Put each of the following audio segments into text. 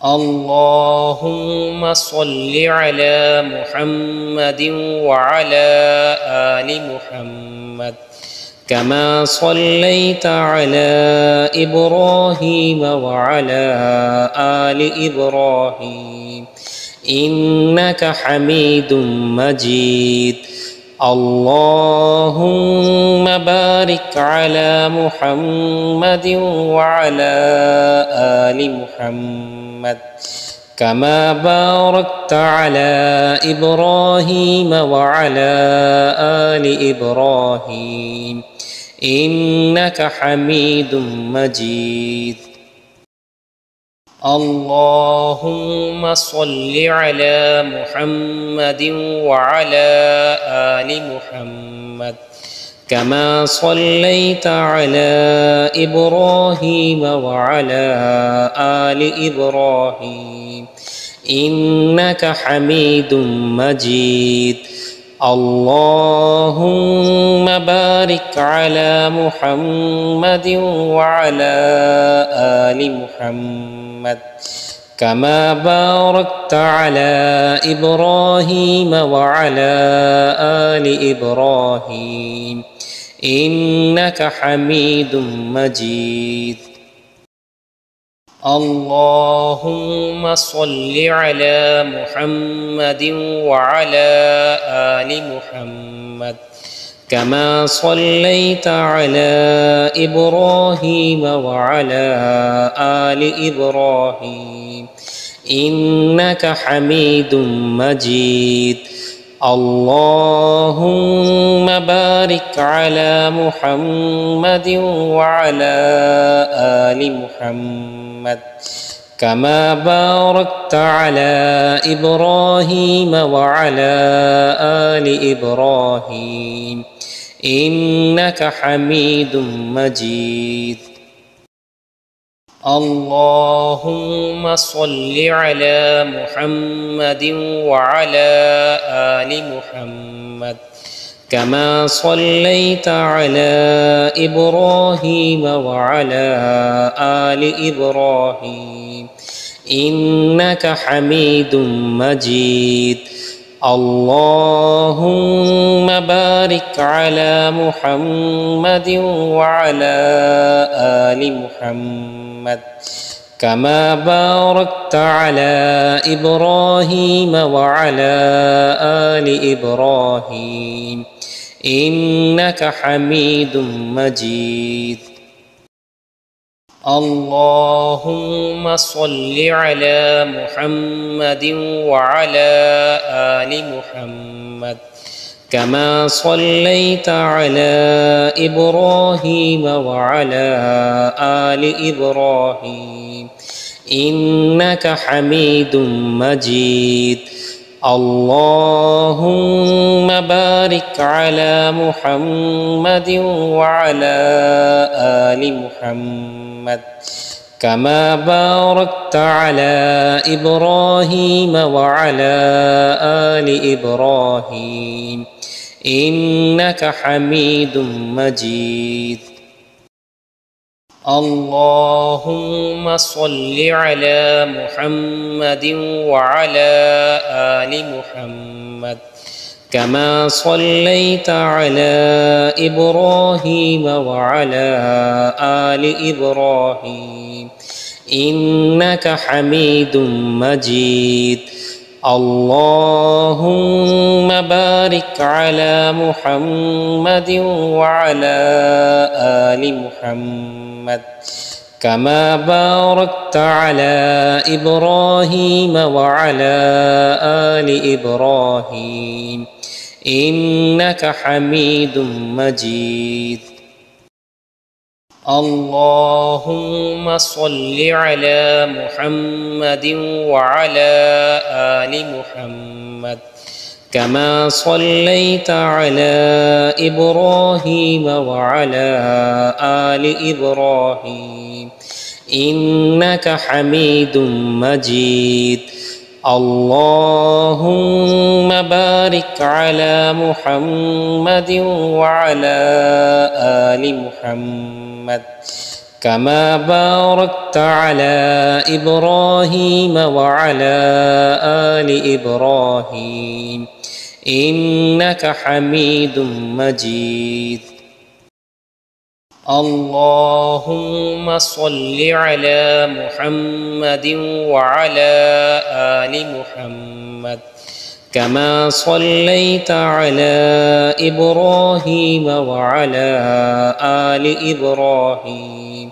اللهم صل على محمد وعلى آل محمد كما صليت على إبراهيم وعلى آل إبراهيم إنك حميد مجيد. اللهم بارك على محمد وعلى آل محمد كما باركت على إبراهيم وعلى آل إبراهيم إنك حميد مجيد. اللهم صل على محمد وعلى آل محمد كما صليت على إبراهيم وعلى آل إبراهيم إنك حميد مجيد. اللهم بارك على محمد وعلى آل محمد كما باركت على إبراهيم وعلى آل إبراهيم إنك حميد مجيد. اللهم صل على محمد وعلى آل محمد كما صليت على إبراهيم وعلى آل إبراهيم إنك حميد مجيد. اللهم بارك على محمد وعلى آل محمد كما باركت على إبراهيم وعلى آل إبراهيم إنك حميد مجيد. اللهم صل على محمد وعلى آل محمد كما صليت على إبراهيم وعلى آل إبراهيم إنك حميد مجيد. اللهم بارك على محمد وعلى آل محمد كما باركت على إبراهيم وعلى آل إبراهيم إنك حميد مجيد. اللهم صل على محمد وعلى آل محمد كما صليت على إبراهيم وعلى آل إبراهيم إنك حميد مجيد. اللهم بارك على محمد وعلى آل محمد كما باركت على إبراهيم وعلى آل إبراهيم إنك حميد مجيد. اللهم صل على محمد وعلى آل محمد كما صليت على إبراهيم وعلى آل إبراهيم إنك حميد مجيد. اللهم بارك على محمد وعلى آل محمد كما باركت على إبراهيم وعلى آل إبراهيم إنك حميد مجيد. اللهم صل على محمد وعلى آل محمد كما صليت على إبراهيم وعلى آل إبراهيم إنك حميد مجيد. اللهم بارك على محمد وعلى آل محمد كما باركت على إبراهيم وعلى آل إبراهيم إنك حميد مجيد. اللهم صل على محمد وعلى آل محمد كما صليت على إبراهيم وعلى آل إبراهيم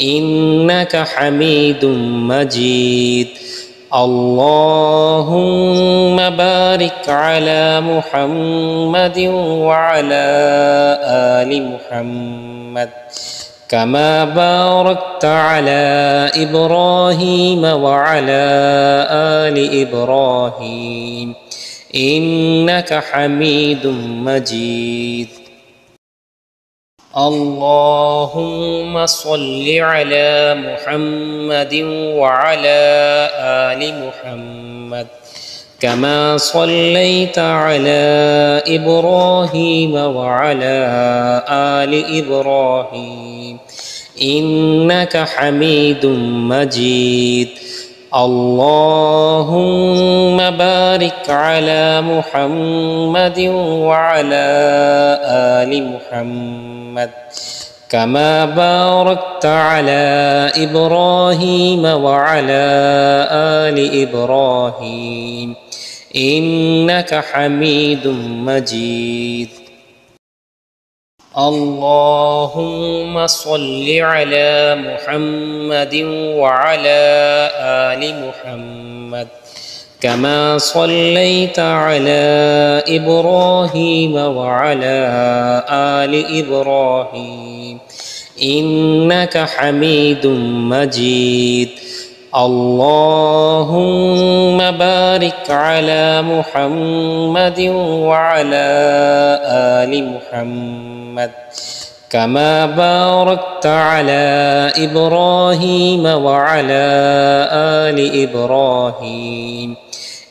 إنك حميد مجيد. اللهم بارك على محمد وعلى آل محمد كما باركت على إبراهيم وعلى آل إبراهيم إنك حميد مجيد. اللهم صل على محمد وعلى آل محمد كما صليت على إبراهيم وعلى آل إبراهيم إنك حميد مجيد. اللهم بارك على محمد وعلى آل محمد كما باركت على إبراهيم وعلى آل إبراهيم إنك حميد مجيد. اللهم صل على محمد وعلى آل محمد كما صليت على إبراهيم وعلى آل إبراهيم إنك حميد مجيد. اللهم بارك على محمد وعلى آل محمد كما باركت على إبراهيم وعلى آل إبراهيم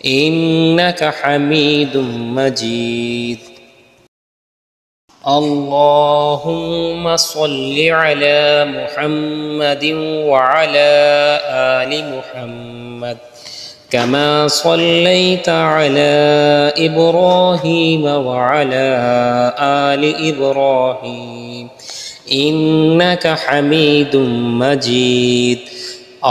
إنك حميد مجيد. اللهم صل على محمد وعلى آل محمد كما صليت على إبراهيم وعلى آل إبراهيم إنك حميد مجيد.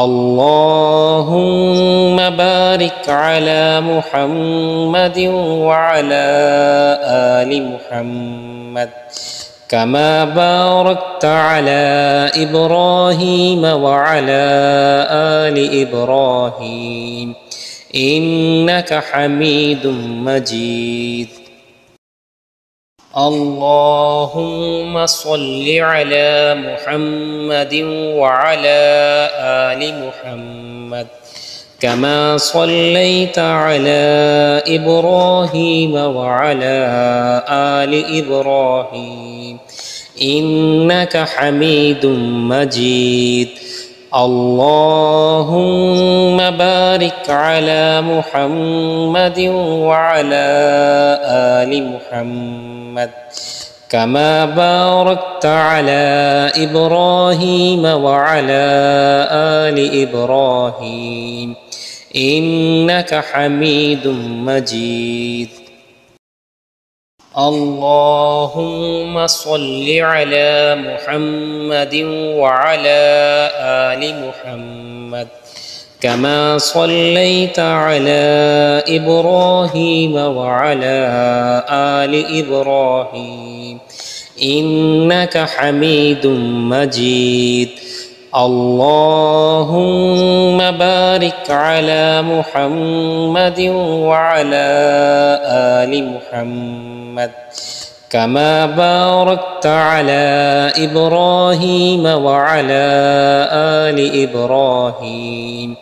اللهم بارك على محمد وعلى آل محمد كما باركت على إبراهيم وعلى آل إبراهيم إنك حميد مجيد. اللهم صل على محمد وعلى آل محمد كما صليت على إبراهيم وعلى آل إبراهيم إنك حميد مجيد. اللهم بارك على محمد وعلى آل محمد كما باركت على إبراهيم وعلى آل إبراهيم إنك حميد مجيد. اللهم صل على محمد وعلى آل محمد كما صليت على إبراهيم وعلى آل إبراهيم إنك حميد مجيد. اللهم بارك على محمد وعلى آل محمد كما باركت على إبراهيم وعلى آل إبراهيم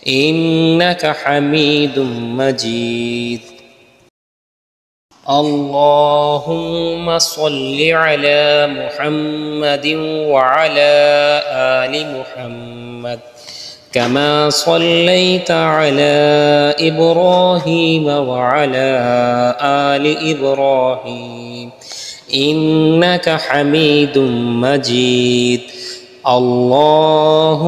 إنك حميد مجيد. اللهم صل على محمد وعلى آل محمد كما صليت على إبراهيم وعلى آل إبراهيم إنك حميد مجيد. اللهم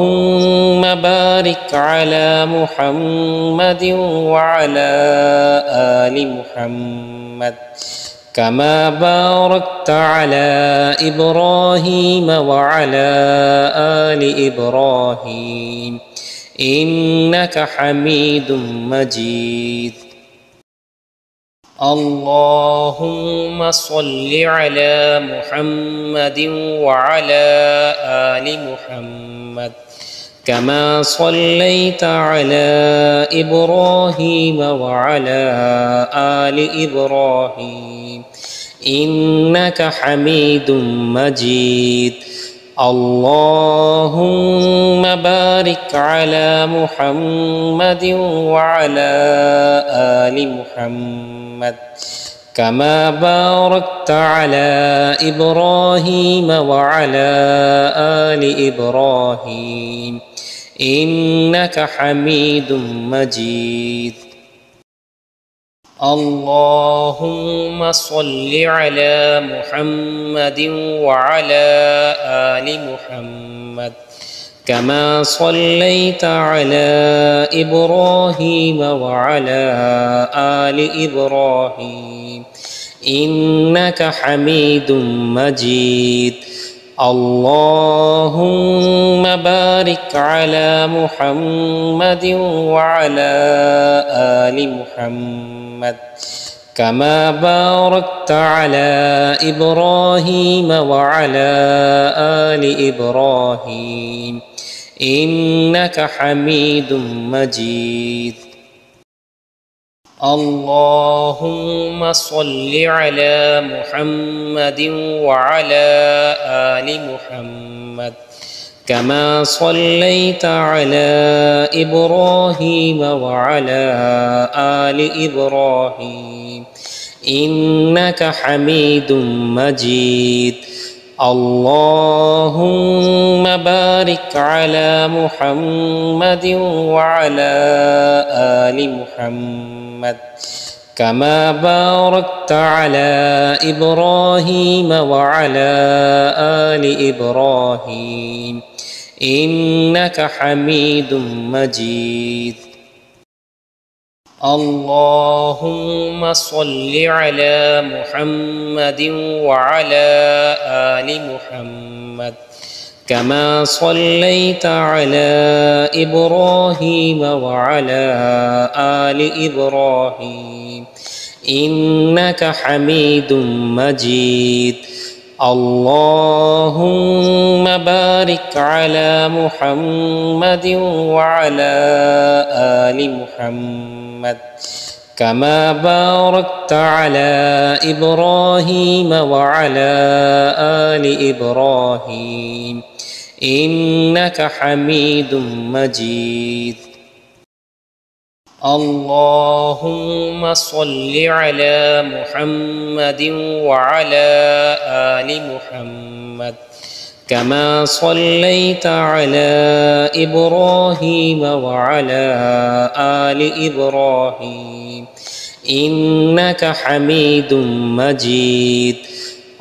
بارك على محمد وعلى آل محمد كما باركت على إبراهيم وعلى آل إبراهيم إنك حميد مجيد. اللهم صل على محمد وعلى آل محمد كما صليت على إبراهيم وعلى آل إبراهيم إنك حميد مجيد. اللهم بارك على محمد وعلى آل محمد كما باركت على إبراهيم وعلى آل إبراهيم إنك حميد مجيد. اللهم صل على محمد وعلى آل محمد كما صليت على إبراهيم وعلى آل إبراهيم إنك حميد مجيد. اللهم بارك على محمد وعلى آل محمد كما باركت على إبراهيم وعلى آل إبراهيم إنك حميد مجيد. اللهم صل على محمد وعلى آل محمد كما صليت على إبراهيم وعلى آل إبراهيم إنك حميد مجيد. اللهم بارك على محمد وعلى آل محمد كما باركت على إبراهيم وعلى آل إبراهيم إنك حميد مجيد. اللهم صل على محمد وعلى آل محمد كما صليت على إبراهيم وعلى آل إبراهيم إنك حميد مجيد. اللهم بارك على محمد وعلى آل محمد كما باركت على إبراهيم وعلى آل إبراهيم إنك حميد مجيد. اللهم صل على محمد وعلى آل محمد كما صليت على إبراهيم وعلى آل إبراهيم إنك حميد مجيد.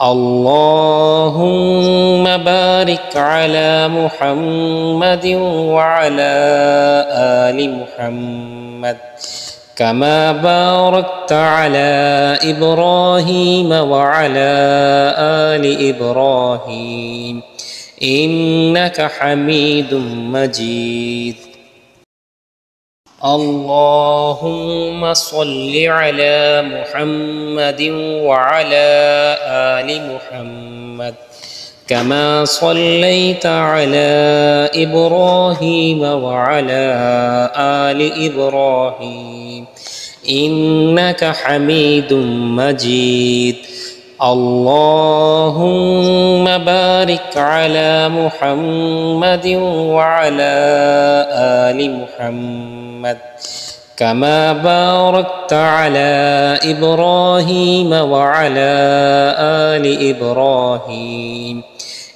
اللهم بارك على محمد وعلى آل محمد كما باركت على إبراهيم وعلى آل إبراهيم إنك حميد مجيد. اللهم صل على محمد وعلى آل محمد كما صليت على إبراهيم وعلى آل إبراهيم إنك حميد مجيد. اللهم بارك على محمد وعلى آل محمد كما باركت على إبراهيم وعلى آل إبراهيم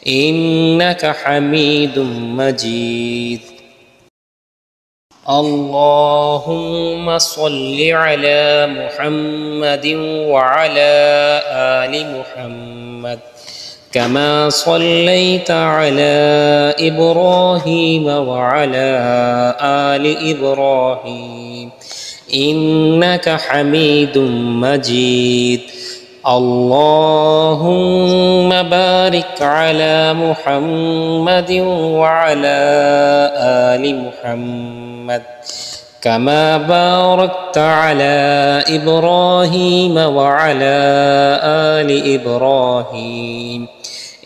إنك حميد مجيد. اللهم صل على محمد وعلى آل محمد كما صليت على إبراهيم وعلى آل إبراهيم إنك حميد مجيد اللهم بارك على محمد وعلى آل محمد كما باركت على إبراهيم وعلى آل إبراهيم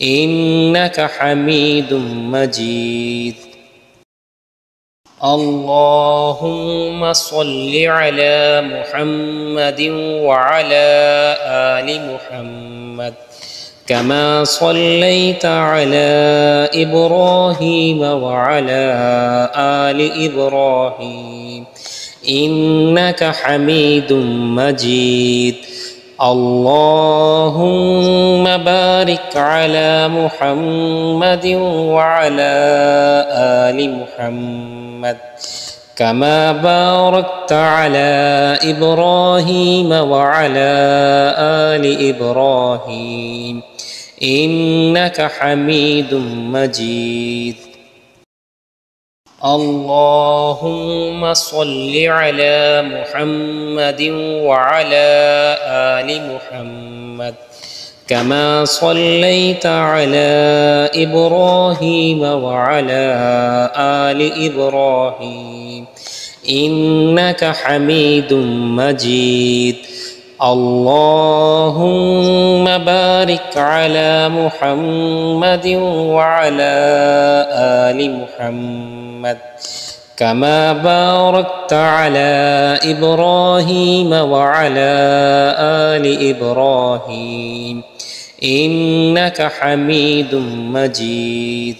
إنك حميد مجيد اللهم صل على محمد وعلى آل محمد كما صليت على إبراهيم وعلى آل إبراهيم إنك حميد مجيد اللهم بارك على محمد وعلى آل محمد كما باركت على إبراهيم وعلى آل إبراهيم إنك حميد مجيد اللهم صل على محمد وعلى آل محمد كما صليت على إبراهيم وعلى آل إبراهيم إنك حميد مجيد اللهم بارك على محمد وعلى آل محمد كما باركت على إبراهيم وعلى آل إبراهيم إنك حميد مجيد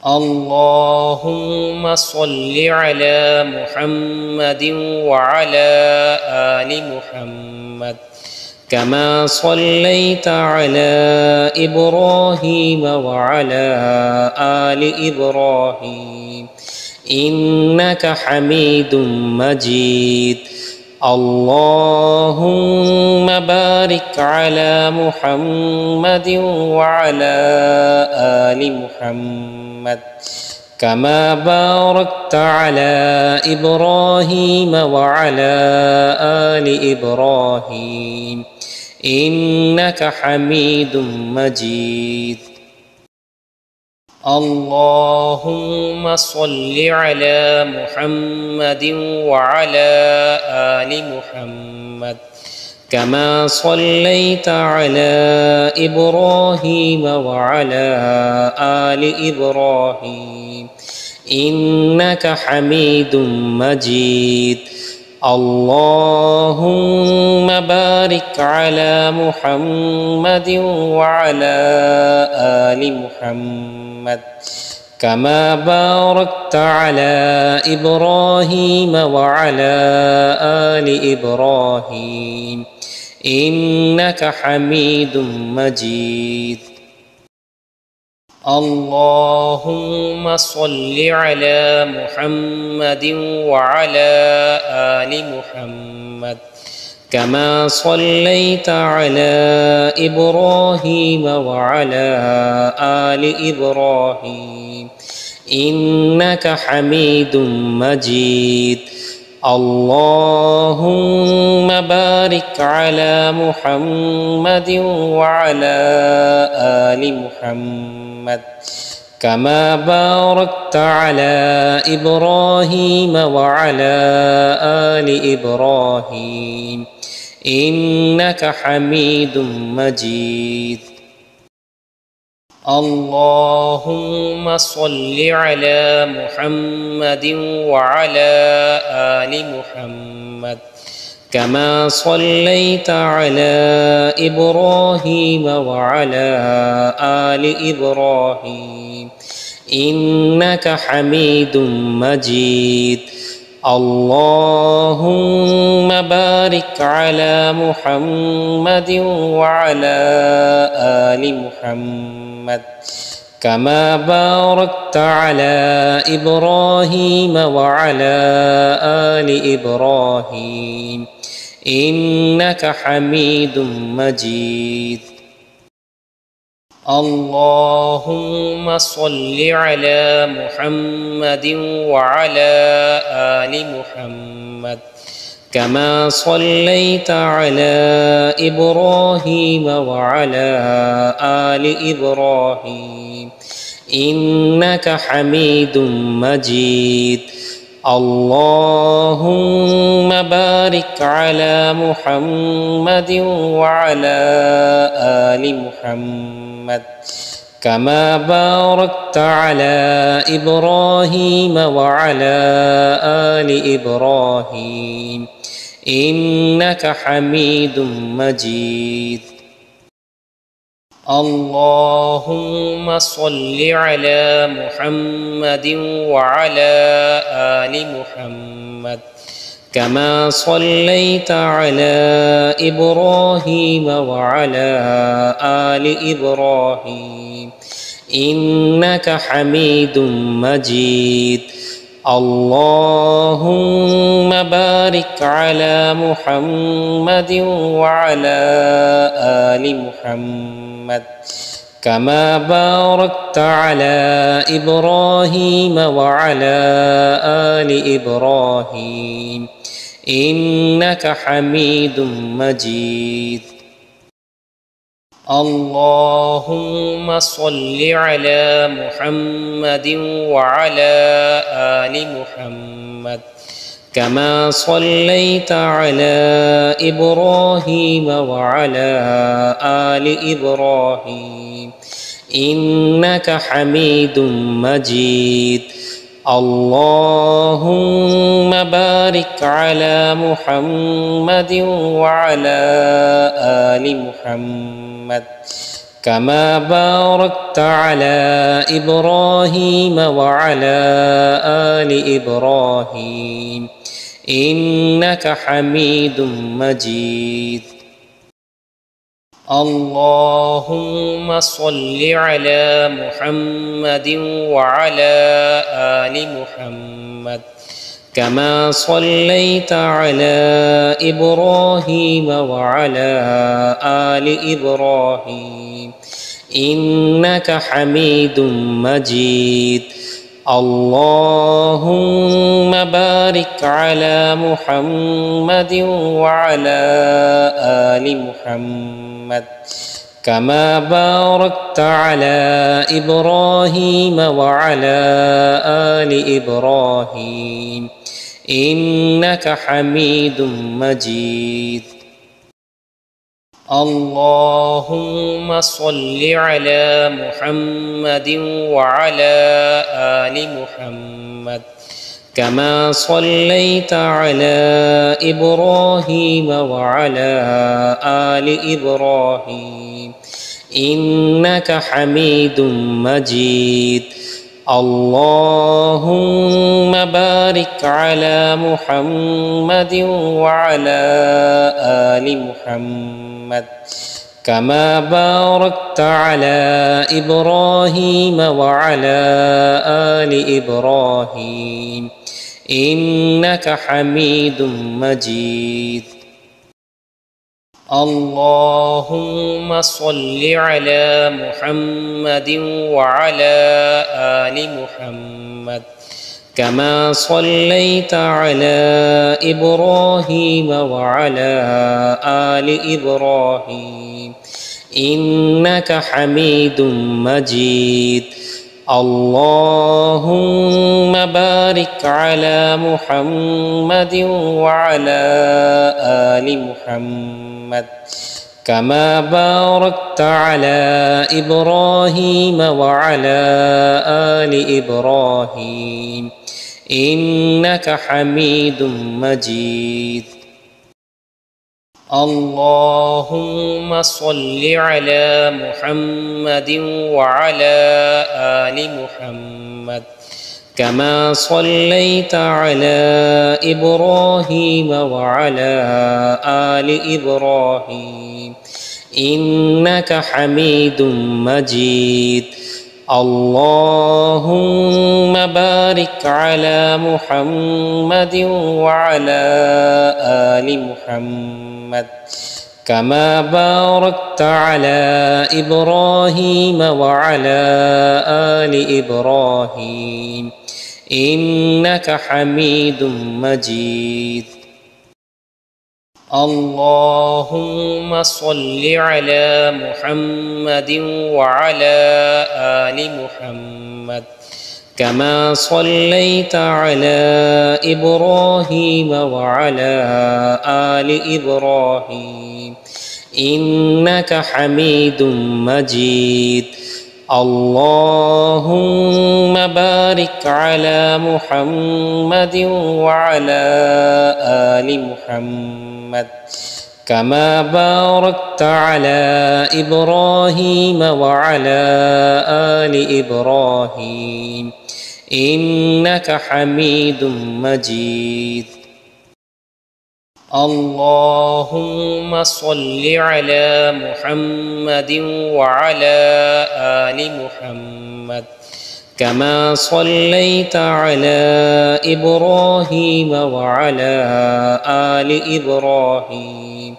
اللهم صل على محمد وعلى آل محمد كما صليت على إبراهيم وعلى آل إبراهيم إنك حميد مجيد اللهم بارك على محمد وعلى آل محمد كما باركت على إبراهيم وعلى آل إبراهيم إنك حميد مجيد اللهم صل على محمد وعلى آل محمد كما صليت على إبراهيم وعلى آل إبراهيم إنك حميد مجيد اللهم بارك على محمد وعلى آل محمد كما باركت على إبراهيم وعلى آل إبراهيم إنك حميد مجيد اللهم صل على محمد وعلى آل محمد كما صليت على إبراهيم وعلى آل إبراهيم إنك حميد مجيد اللهم بارك على محمد وعلى آل محمد كما باركت على إبراهيم وعلى آل إبراهيم إنك حميد مجيد اللهم صل على محمد وعلى آل محمد كما صليت على إبراهيم وعلى آل إبراهيم إنك حميد مجيد اللهم بارك على محمد وعلى آل محمد كما باركت على إبراهيم وعلى آل إبراهيم إنك حميد مجيد اللهم صل على محمد وعلى آل محمد كما صليت على إبراهيم وعلى آل إبراهيم إنك حميد مجيد اللهم بارك على محمد وعلى آل محمد كما باركت على إبراهيم وعلى آل إبراهيم إنك حميد مجيد اللهم صل على محمد وعلى آل محمد كما صليت على إبراهيم وعلى آل إبراهيم إنك حميد مجيد اللهم بارك على محمد وعلى آل محمد كما باركت على إبراهيم وعلى آل إبراهيم إنك حميد مجيد اللهم صل على محمد وعلى آل محمد كما صليت على إبراهيم وعلى آل إبراهيم إنك حميد مجيد اللهم بارك على محمد وعلى آل محمد كما باركت على إبراهيم وعلى آل إبراهيم إنك حميد مجيد اللهم صل على محمد وعلى آل محمد كما صليت على إبراهيم وعلى آل إبراهيم إنك حميد مجيد اللهم بارك على محمد وعلى آل محمد كما باركت على إبراهيم وعلى آل إبراهيم إنك حميد مجيد اللهم صل على محمد وعلى آل محمد كما صليت على إبراهيم وعلى آل إبراهيم إنك حميد مجيد اللهم بارك على محمد وعلى آل محمد كما باركت على إبراهيم وعلى آل إبراهيم إنك حميد مجيد اللهم صل على محمد وعلى آل محمد كما صليت على إبراهيم وعلى آل إبراهيم إنك حميد مجيد اللهم بارك على محمد وعلى آل محمد كما باركت على إبراهيم وعلى آل إبراهيم إنك حميد مجيد اللهم صل على محمد وعلى آل محمد كما صليت على إبراهيم وعلى آل إبراهيم إنك حميد مجيد اللهم بارك على محمد وعلى آل محمد كما باركت على إبراهيم وعلى آل إبراهيم إنك حميد مجيد. اللهم صل على محمد وعلى آل محمد كما صليت على إبراهيم وعلى آل إبراهيم إنك حميد مجيد. اللهم بارك على محمد وعلى آل محمد كما باركت على إبراهيم وعلى آل إبراهيم إنك حميد مجيد. اللهم صل على محمد وعلى آل محمد كما صليت على إبراهيم وعلى آل إبراهيم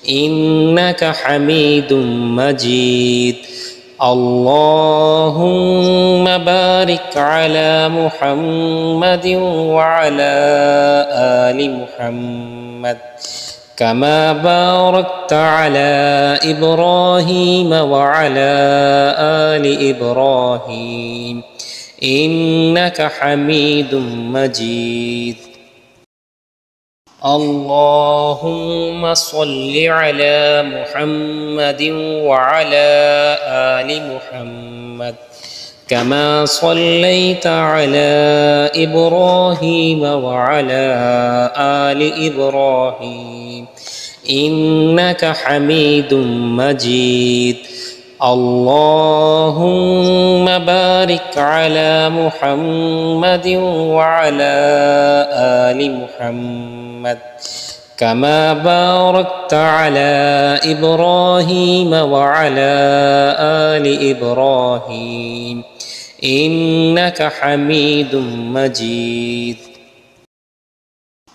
إنك حميد مجيد. اللهم بارك على محمد وعلى آل محمد كما باركت على إبراهيم وعلى آل إبراهيم إنك حميد مجيد. اللهم صل على محمد وعلى آل محمد كما صليت على إبراهيم وعلى آل إبراهيم إنك حميد مجيد. اللهم بارك على محمد وعلى آل محمد كما باركت على إبراهيم وعلى آل إبراهيم إنك حميد مجيد.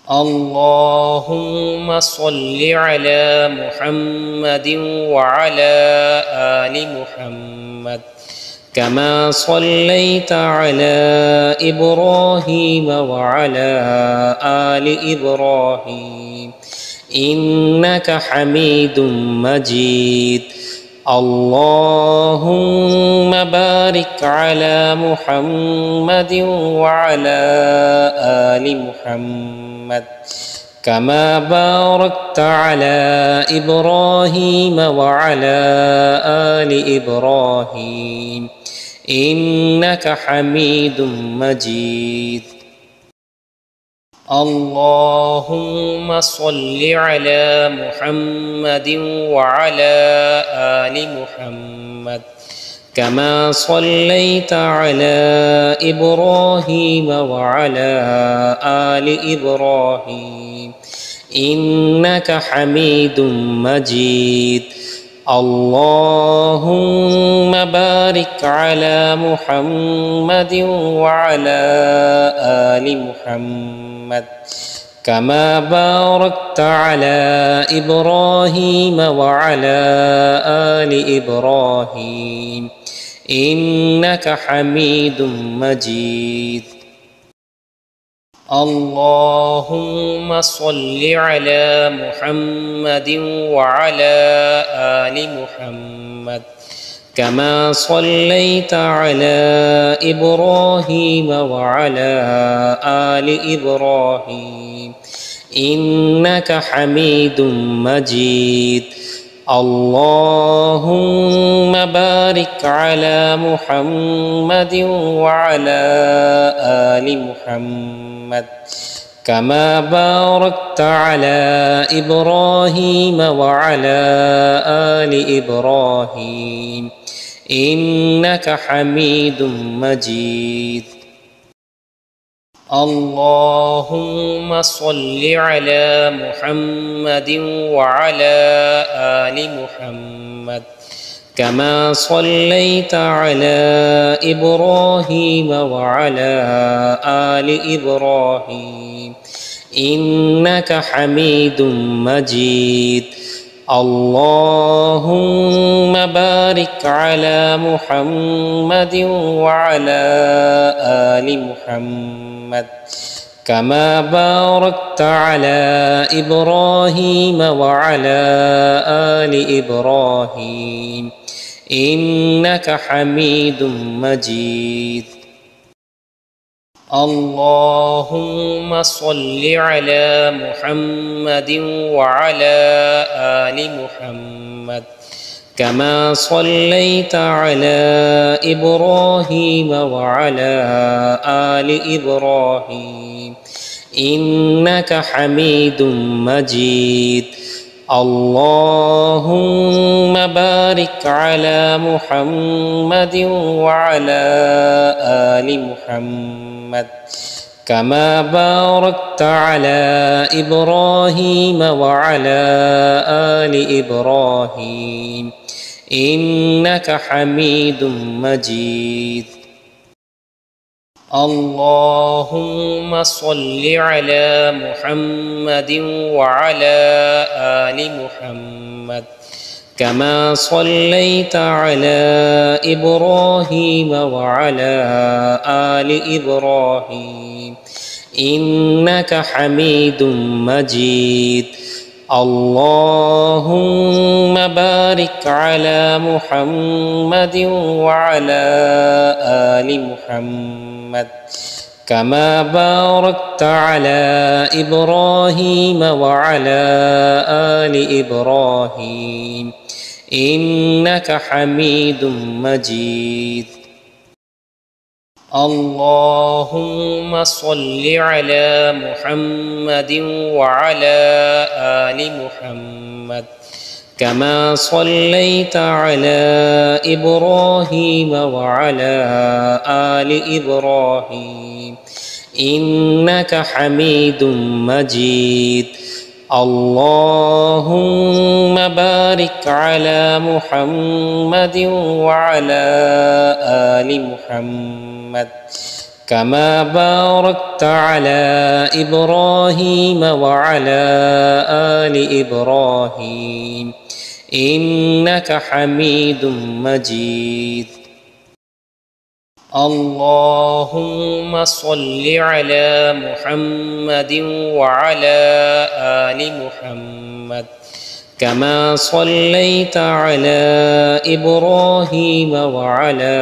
اللهم صل على محمد وعلى آل محمد كما صليت على إبراهيم وعلى آل إبراهيم إنك حميد مجيد. اللهم بارك على محمد وعلى آل محمد كما باركت على إبراهيم وعلى آل إبراهيم إنك حميد مجيد. اللهم صل على محمد وعلى آل محمد كما صليت على إبراهيم وعلى آل إبراهيم إنك حميد مجيد. اللهم بارك على محمد وعلى آل محمد كما باركت على إبراهيم وعلى آل إبراهيم إنك حميد مجيد. اللهم صل على محمد وعلى آل محمد كما صليت على إبراهيم وعلى آل إبراهيم إنك حميد مجيد. اللهم بارك على محمد وعلى آل محمد كما باركت على إبراهيم وعلى آل إبراهيم إنك حميد مجيد. اللهم صل على محمد وعلى آل محمد كما صليت على إبراهيم وعلى آل إبراهيم إنك حميد مجيد. اللهم بارك على محمد وعلى آل محمد كما باركت على إبراهيم وعلى آل إبراهيم إنك حميد مجيد. اللهم صل على محمد وعلى آل محمد كما صليت على إبراهيم وعلى آل إبراهيم إنك حميد مجيد. اللهم بارك على محمد وعلى آل محمد كما باركت على إبراهيم وعلى آل إبراهيم إنك حميد مجيد. اللهم صل على محمد وعلى آل محمد كما صليت على إبراهيم وعلى آل إبراهيم إنك حميد مجيد. اللهم بارك على محمد وعلى آل محمد كما باركت على إبراهيم وعلى آل إبراهيم إنك حميد مجيد. اللهم صل على محمد وعلى آل محمد كما صليت على إبراهيم وعلى آل إبراهيم إنك حميد مجيد. اللهم بارك على محمد وعلى آل محمد كما باركت على إبراهيم وعلى آل إبراهيم إنك حميد مجيد. اللهم صل على محمد وعلى آل محمد كما صليت على إبراهيم وعلى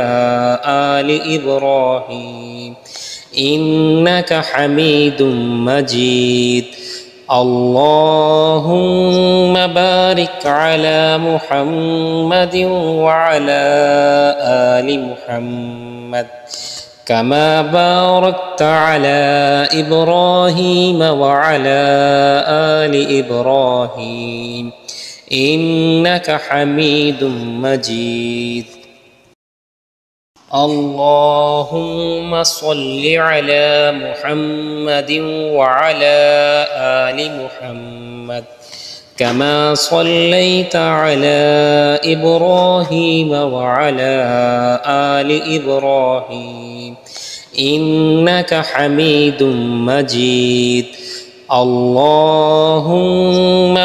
آل إبراهيم إنك حميد مجيد. اللهم بارك على محمد وعلى آل محمد كما باركت على إبراهيم وعلى آل إبراهيم إنك حميد مجيد. اللهم صل على محمد وعلى آل محمد كما صليت على إبراهيم وعلى آل إبراهيم إنك حميد مجيد. اللهم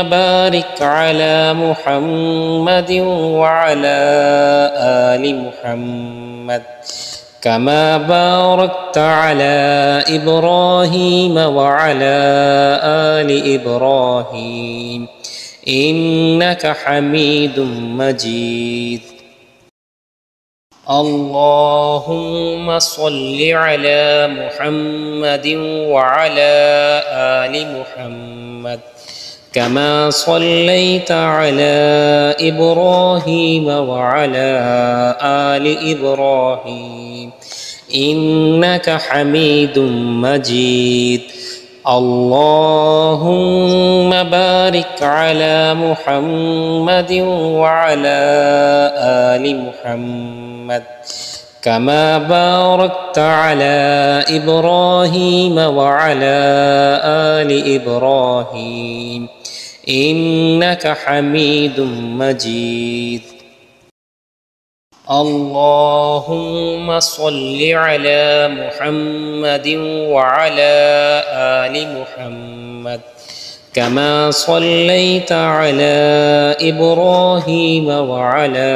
بارك على محمد وعلى آل محمد كما باركت على إبراهيم وعلى آل إبراهيم إنك حميد مجيد. اللهم صل على محمد وعلى آل محمد كما صليت على إبراهيم وعلى آل إبراهيم إنك حميد مجيد. اللهم بارك على محمد وعلى آل محمد كما باركت على إبراهيم وعلى آل إبراهيم إنك حميد مجيد. اللهم صل على محمد وعلى آل محمد كما صليت على إبراهيم وعلى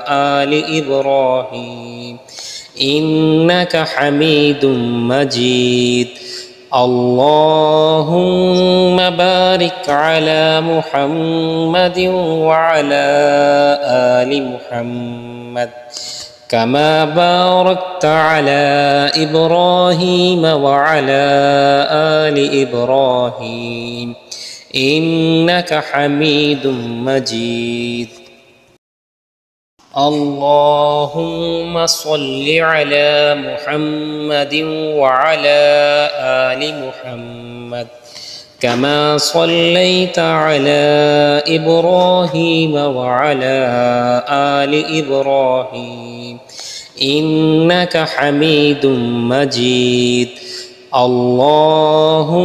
آل إبراهيم إنك حميد مجيد اللهم بارك على محمد وعلى آل محمد كما باركت على إبراهيم وعلى آل إبراهيم إنك حميد مجيد اللهم صل على محمد وعلى آل محمد كما صليت على إبراهيم وعلى آل إبراهيم إنك حميد مجيد اللهم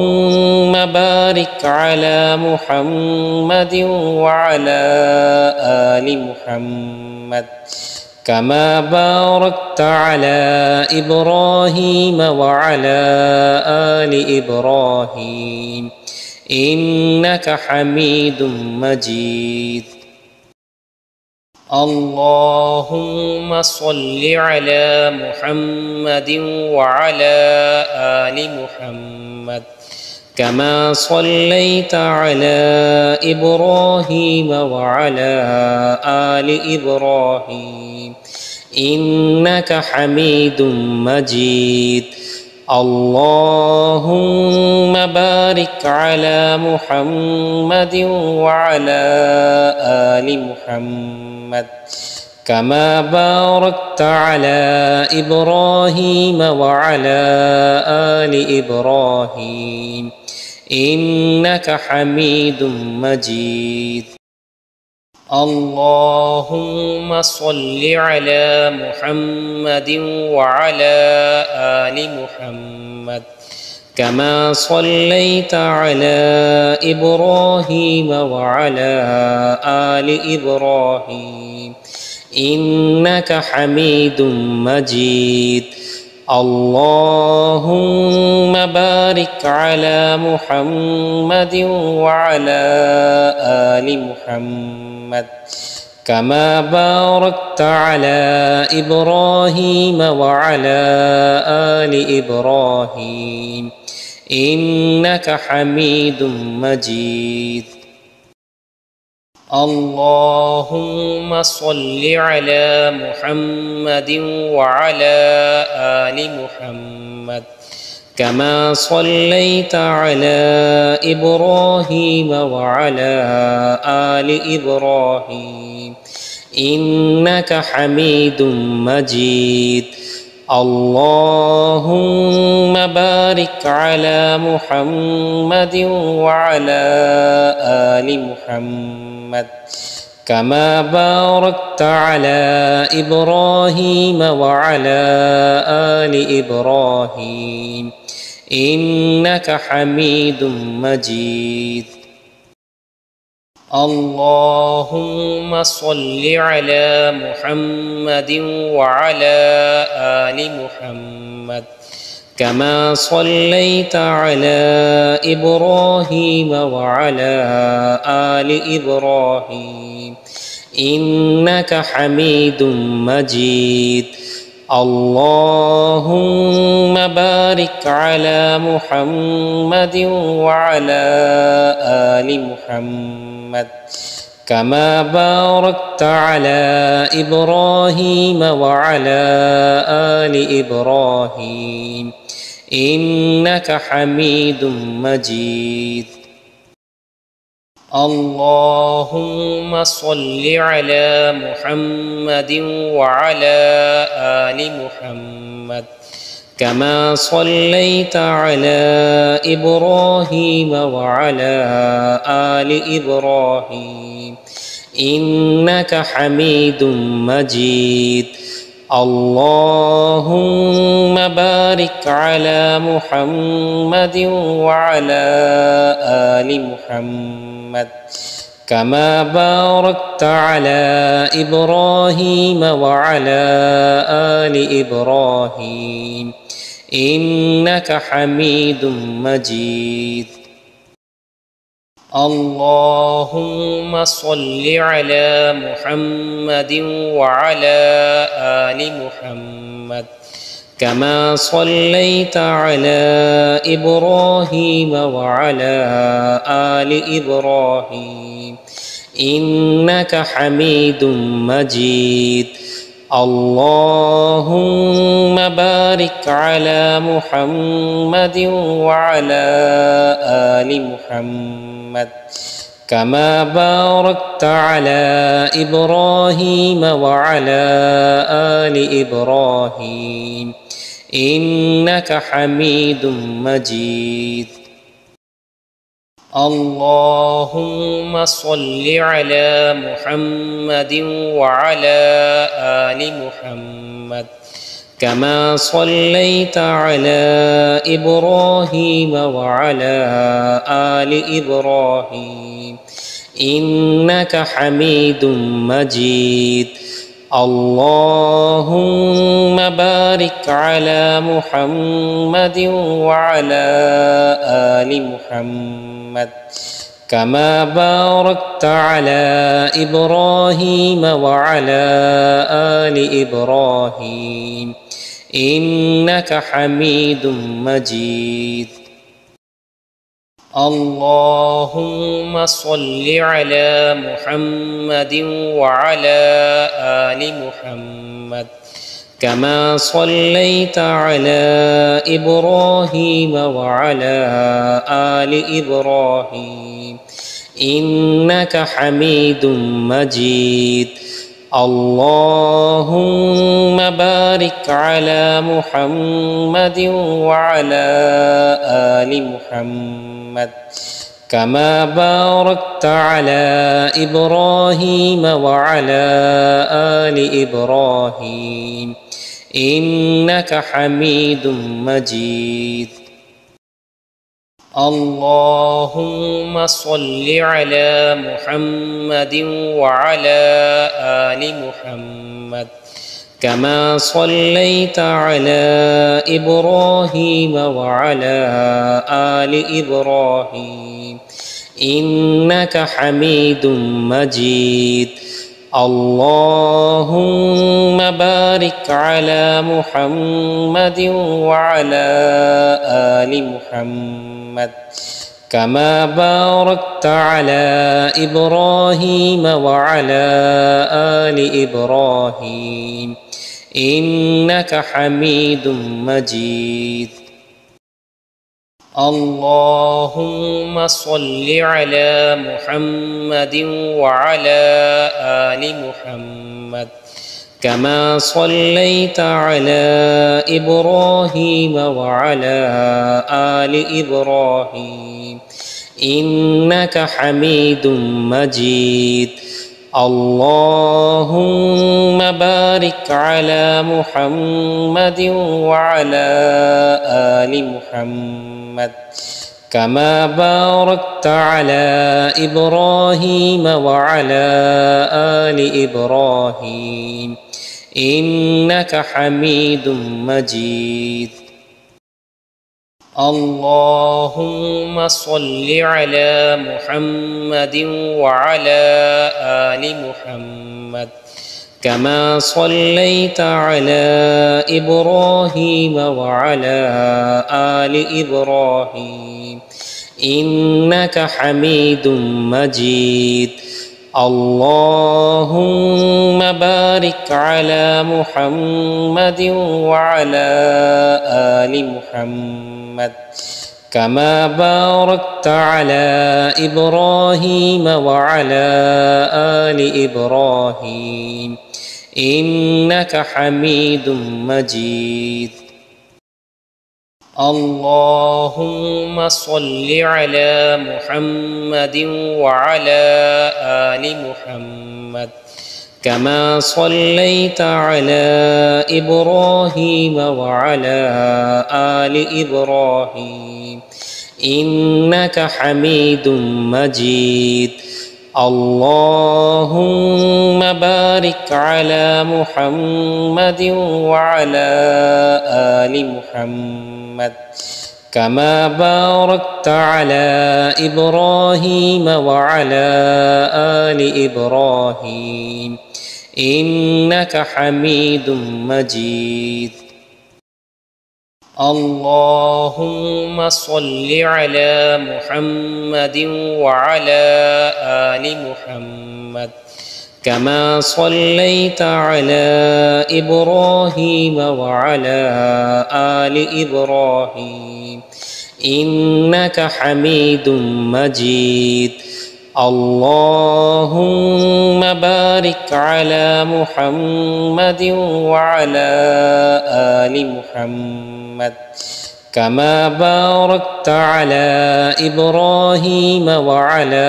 بارك على محمد وعلى آل محمد كما باركت على إبراهيم وعلى آل إبراهيم إنك حميد مجيد اللهم صل على محمد وعلى آل محمد كما صليت على إبراهيم وعلى آل إبراهيم إنك حميد مجيد اللهم بارك على محمد وعلى آل محمد كما باركت على إبراهيم وعلى آل إبراهيم إنك حميد مجيد اللهم صل على محمد وعلى آل محمد كما صليت على إبراهيم وعلى آل إبراهيم إنك حميد مجيد اللهم بارك على محمد وعلى آل محمد كما باركت على إبراهيم وعلى آل إبراهيم إنك حميد مجيد اللهم صل على محمد وعلى آل محمد كما صليت على إبراهيم وعلى آل إبراهيم إنك حميد مجيد اللهم بارك على محمد وعلى آل محمد كما باركت على إبراهيم وعلى آل إبراهيم إنك حميد مجيد اللهم صل على محمد وعلى آل محمد كما صليت على إبراهيم وعلى آل إبراهيم إنك حميد مجيد اللهم بارك على محمد وعلى آل محمد كما باركت على إبراهيم وعلى آل إبراهيم إنك حميد مجيد اللهم صل على محمد وعلى آل محمد كما صليت على إبراهيم وعلى آل إبراهيم إنك حميد مجيد اللهم بارك على محمد وعلى آل محمد كما باركت على إبراهيم وعلى آل إبراهيم إنك حميد مجيد اللهم صل على محمد وعلى آل محمد كما صليت على إبراهيم وعلى آل إبراهيم إنك حميد مجيد. اللهم بارك على محمد وعلى آل محمد كما باركت على إبراهيم وعلى آل إبراهيم إنك حميد مجيد. اللهم صل على محمد وعلى آل محمد كما صليت على إبراهيم وعلى آل إبراهيم إنك حميد مجيد. اللهم بارك على محمد وعلى آل محمد كما باركت على إبراهيم وعلى آل إبراهيم إنك حميد مجيد. اللهم صل على محمد وعلى آل محمد كما صليت على إبراهيم وعلى آل إبراهيم إنك حميد مجيد. اللهم بارك على محمد وعلى آل محمد كما باركت على إبراهيم وعلى آل إبراهيم إنك حميد مجيد. اللهم صل على محمد وعلى آل محمد كما صليت على إبراهيم وعلى آل إبراهيم إنك حميد مجيد. اللهم بارك على محمد وعلى آل محمد كما باركت على إبراهيم وعلى آل إبراهيم إنك حميد مجيد. اللهم صل على محمد وعلى آل محمد كما صليت على إبراهيم وعلى آل إبراهيم إنك حميد مجيد. اللهم بارك على محمد وعلى آل محمد كما باركت على إبراهيم وعلى آل إبراهيم إنك حميد مجيد. اللهم صل على محمد وعلى آل محمد كما صليت على إبراهيم وعلى آل إبراهيم إنك حميد مجيد. اللهم بارك على محمد وعلى آل محمد كما باركت على إبراهيم وعلى آل إبراهيم إنك حميد مجيد. اللهم صل على محمد وعلى آل محمد كما صليت على إبراهيم وعلى آل إبراهيم إنك حميد مجيد. اللهم بارك على محمد وعلى آل محمد كما باركت على إبراهيم وعلى آل إبراهيم إنك حميد مجيد. اللهم صل على محمد وعلى آل محمد كما صليت على إبراهيم وعلى آل إبراهيم إنك حميد مجيد. اللهم بارك على محمد وعلى آل محمد كما باركت على إبراهيم وعلى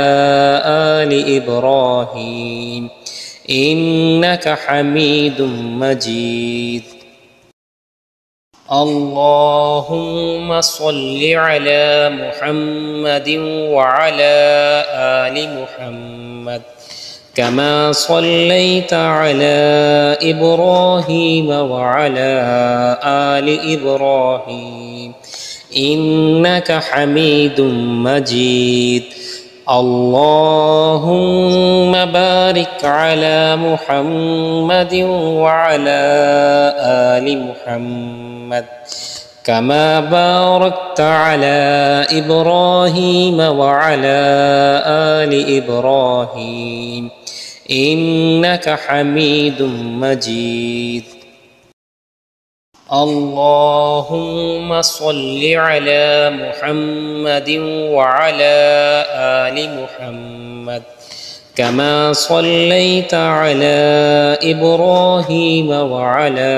آل إبراهيم إنك حميد مجيد. اللهم صل على محمد وعلى آل محمد كما صليت على إبراهيم وعلى آل إبراهيم إنك حميد مجيد. اللهم بارك على محمد وعلى آل محمد كما باركت على إبراهيم وعلى آل إبراهيم إنك حميد مجيد. اللهم صل على محمد وعلى آل محمد كما صليت على إبراهيم وعلى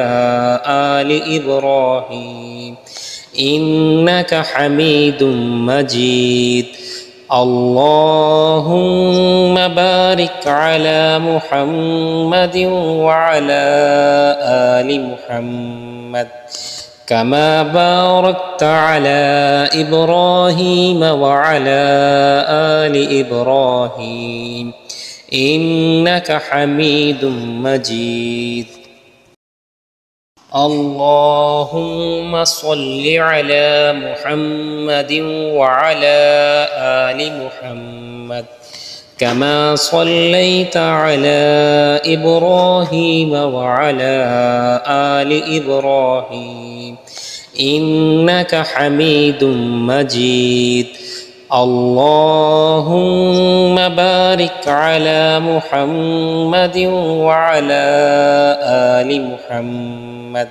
آل إبراهيم إنك حميد مجيد. اللهم بارك على محمد وعلى آل محمد كما باركت على إبراهيم وعلى آل إبراهيم إنك حميد مجيد. اللهم صل على محمد وعلى آل محمد كما صليت على إبراهيم وعلى آل إبراهيم إنك حميد مجيد. اللهم بارك على محمد وعلى آل محمد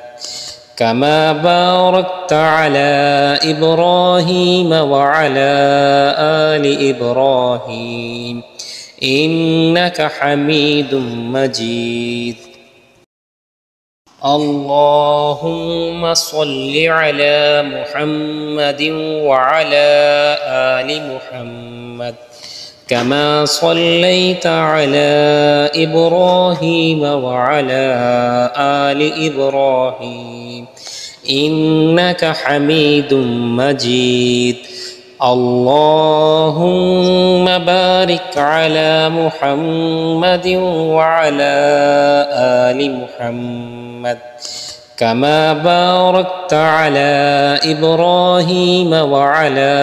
كما باركت على إبراهيم وعلى آل إبراهيم إنك حميد مجيد. اللهم صل على محمد وعلى آل محمد كما صليت على إبراهيم وعلى آل إبراهيم إنك حميد مجيد. اللهم بارك على محمد وعلى آل محمد كما باركت على إبراهيم وعلى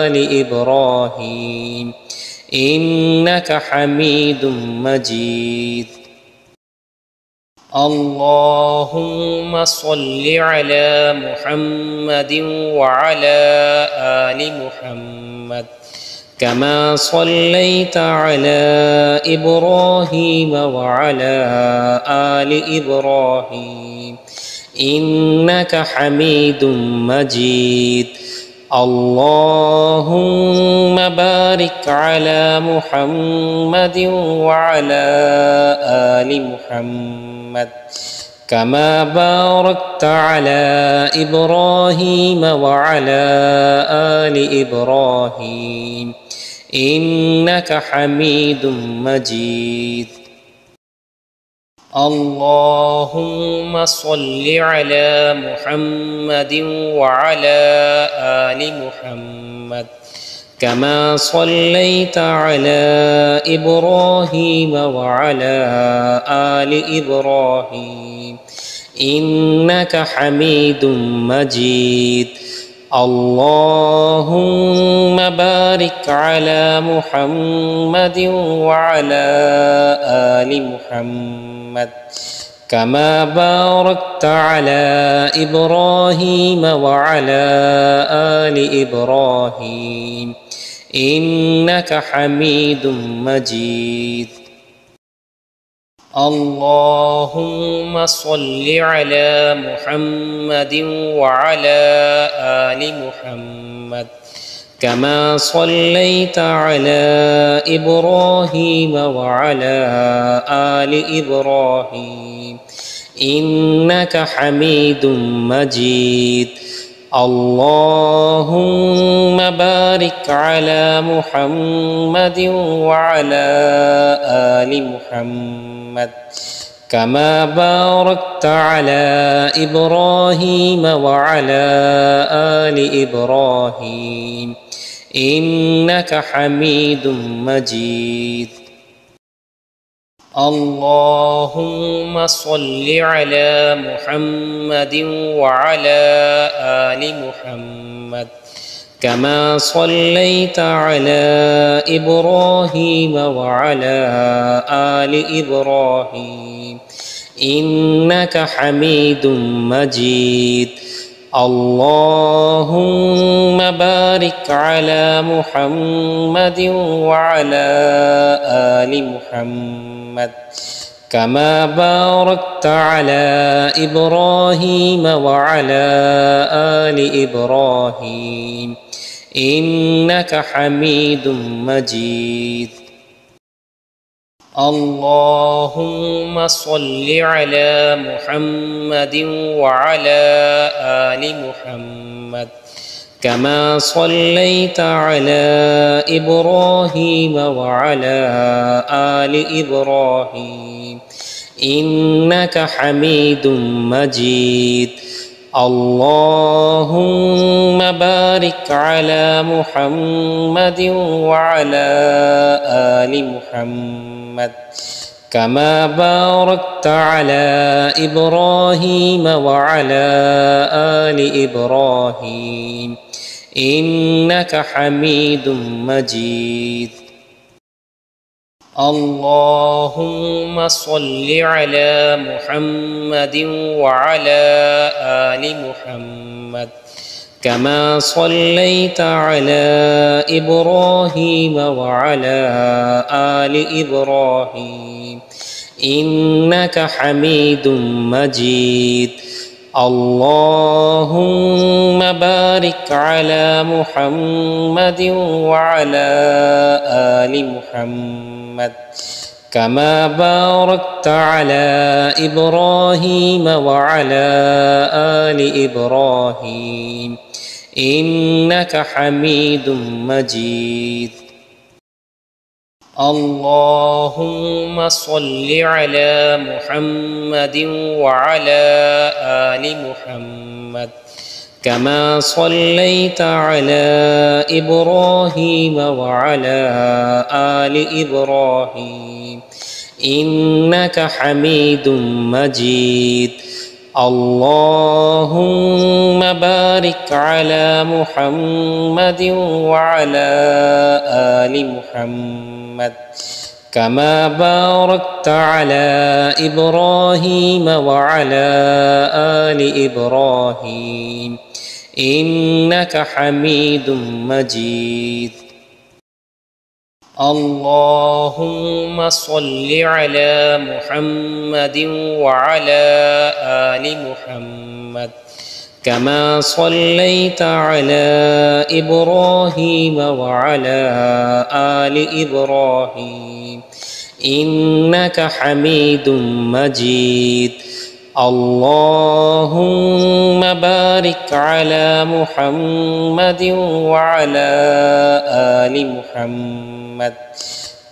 آل إبراهيم إنك حميد مجيد. اللهم صل على محمد وعلى آل محمد كما صليت على إبراهيم وعلى آل إبراهيم إنك حميد مجيد. اللهم بارك على محمد وعلى آل محمد كما باركت على إبراهيم وعلى آل إبراهيم إنك حميد مجيد. اللهم صل على محمد وعلى آل محمد كما صليت على إبراهيم وعلى آل إبراهيم إنك حميد مجيد. اللهم بارك على محمد وعلى آل محمد كما باركت على إبراهيم وعلى آل إبراهيم إنك حميد مجيد. اللهم صل على محمد وعلى آل محمد كما صليت على إبراهيم وعلى آل إبراهيم إنك حميد مجيد. اللهم بارك على محمد وعلى آل محمد كما باركت على إبراهيم وعلى آل إبراهيم إنك حميد مجيد. اللهم صل على محمد وعلى آل محمد كما صليت على إبراهيم وعلى آل إبراهيم إنك حميد مجيد. اللهم بارك على محمد وعلى آل محمد كما باركت على إبراهيم وعلى آل إبراهيم إنك حميد مجيد. اللهم صل على محمد وعلى آل محمد كما صليت على إبراهيم وعلى آل إبراهيم إنك حميد مجيد. اللهم بارك على محمد وعلى آل محمد كما باركت على إبراهيم وعلى آل إبراهيم إنك حميد مجيد. اللهم صل على محمد وعلى آل محمد كما صليت على إبراهيم وعلى آل إبراهيم إنك حميد مجيد. اللهم بارك على محمد وعلى آل محمد كما باركت على إبراهيم وعلى آل إبراهيم إنك حميد مجيد. اللهم صل على محمد وعلى آل محمد كما صليت على إبراهيم وعلى آل إبراهيم إنك حميد مجيد. اللهم بارك على محمد وعلى آل محمد كما باركت على إبراهيم وعلى آل إبراهيم إنك حميد مجيد. اللهم صل على محمد وعلى آل محمد كما صليت على إبراهيم وعلى آل إبراهيم إنك حميد مجيد. اللهم بارك على محمد وعلى آل محمد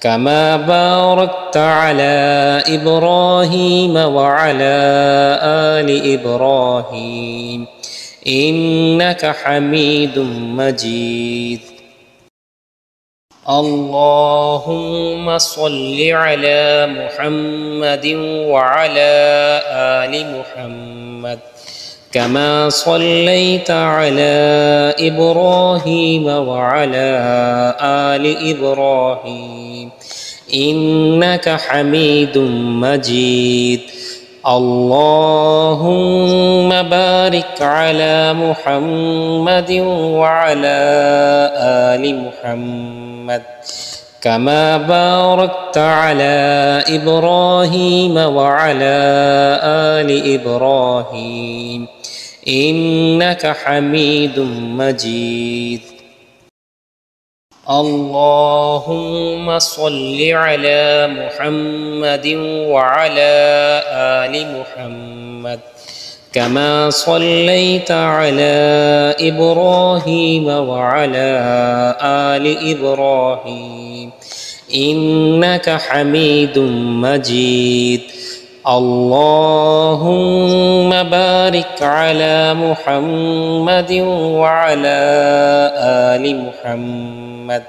كما باركت على إبراهيم وعلى آل إبراهيم إنك حميد مجيد. اللهم صل على محمد وعلى آل محمد كما صليت على إبراهيم وعلى آل إبراهيم إنك حميد مجيد اللهم بارك على محمد وعلى آل محمد كما باركت على إبراهيم وعلى آل إبراهيم إنك حميد مجيد اللهم صل على محمد وعلى آل محمد كما صليت على إبراهيم وعلى آل إبراهيم إنك حميد مجيد اللهم بارك على محمد وعلى آل محمد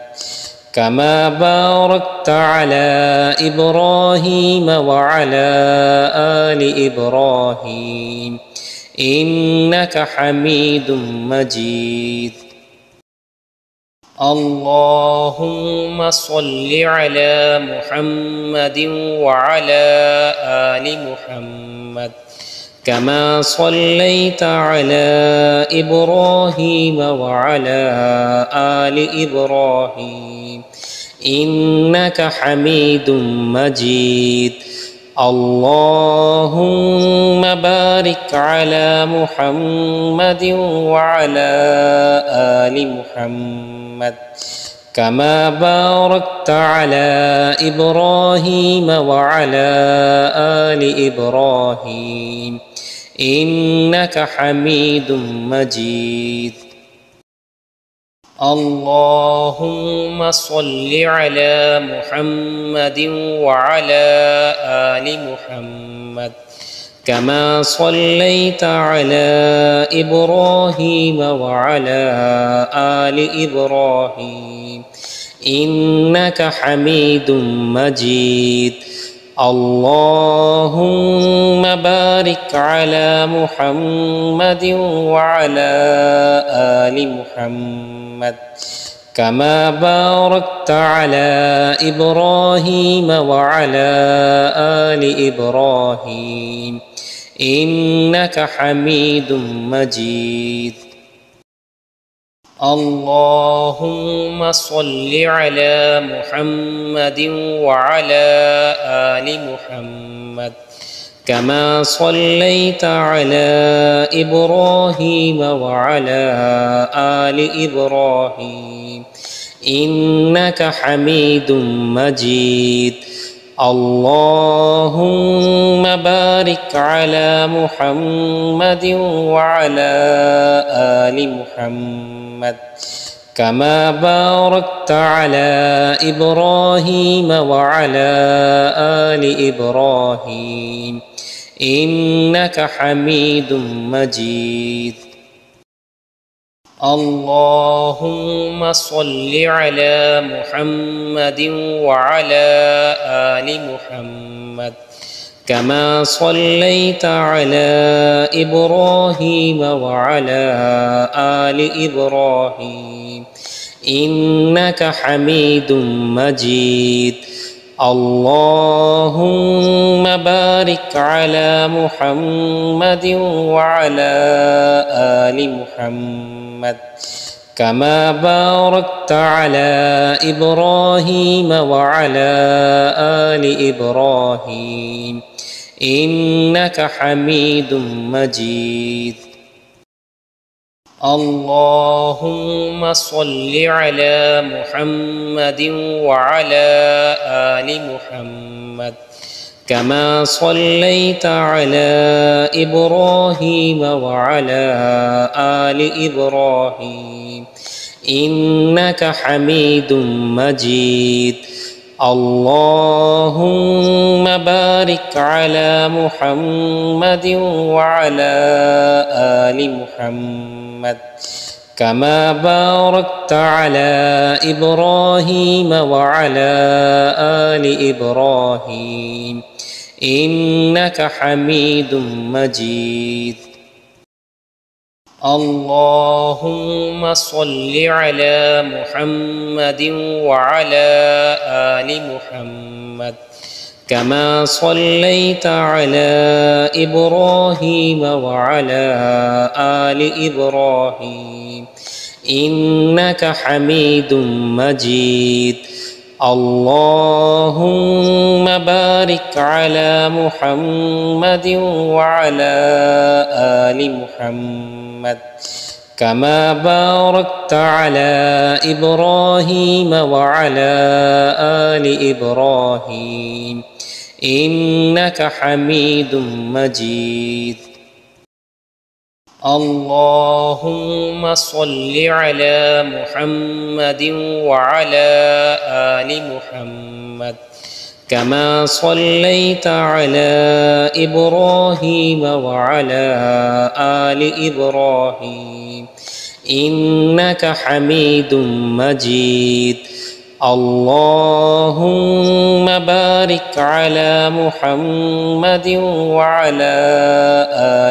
كما باركت على إبراهيم وعلى آل إبراهيم إنك حميد مجيد اللهم صل على محمد وعلى آل محمد كما صليت على إبراهيم وعلى آل إبراهيم إنك حميد مجيد اللهم بارك على محمد وعلى آل محمد كما باركت على إبراهيم وعلى آل إبراهيم إنك حميد مجيد اللهم صل على محمد وعلى آل محمد كما صليت على إبراهيم وعلى آل إبراهيم إنك حميد مجيد اللهم بارك على محمد وعلى آل محمد كما باركت على إبراهيم وعلى آل إبراهيم إنك حميد مجيد اللهم صل على محمد وعلى آل محمد كما صليت على إبراهيم وعلى آل إبراهيم إنك حميد مجيد اللهم بارك على محمد وعلى آل محمد كما باركت على إبراهيم وعلى آل إبراهيم إنك حميد مجيد اللهم صل على محمد وعلى آل محمد كما صليت على إبراهيم وعلى آل إبراهيم إنك حميد مجيد اللهم بارك على محمد وعلى آل محمد كما باركت على إبراهيم وعلى آل إبراهيم إنك حميد مجيد اللهم صل على محمد وعلى آل محمد كما صليت على إبراهيم وعلى آل إبراهيم إنك حميد مجيد اللهم بارك على محمد وعلى آل محمد كما باركت على إبراهيم وعلى آل إبراهيم إنك حميد مجيد اللهم صل على محمد وعلى آل محمد كما صليت على إبراهيم وعلى آل إبراهيم إنك حميد مجيد. اللهم بارك على محمد وعلى آل محمد كما باركت على إبراهيم وعلى آل إبراهيم إنك حميد مجيد. اللهم صل على محمد وعلى آل محمد كما صليت على إبراهيم وعلى آل إبراهيم إنك حميد مجيد. اللهم بارك على محمد وعلى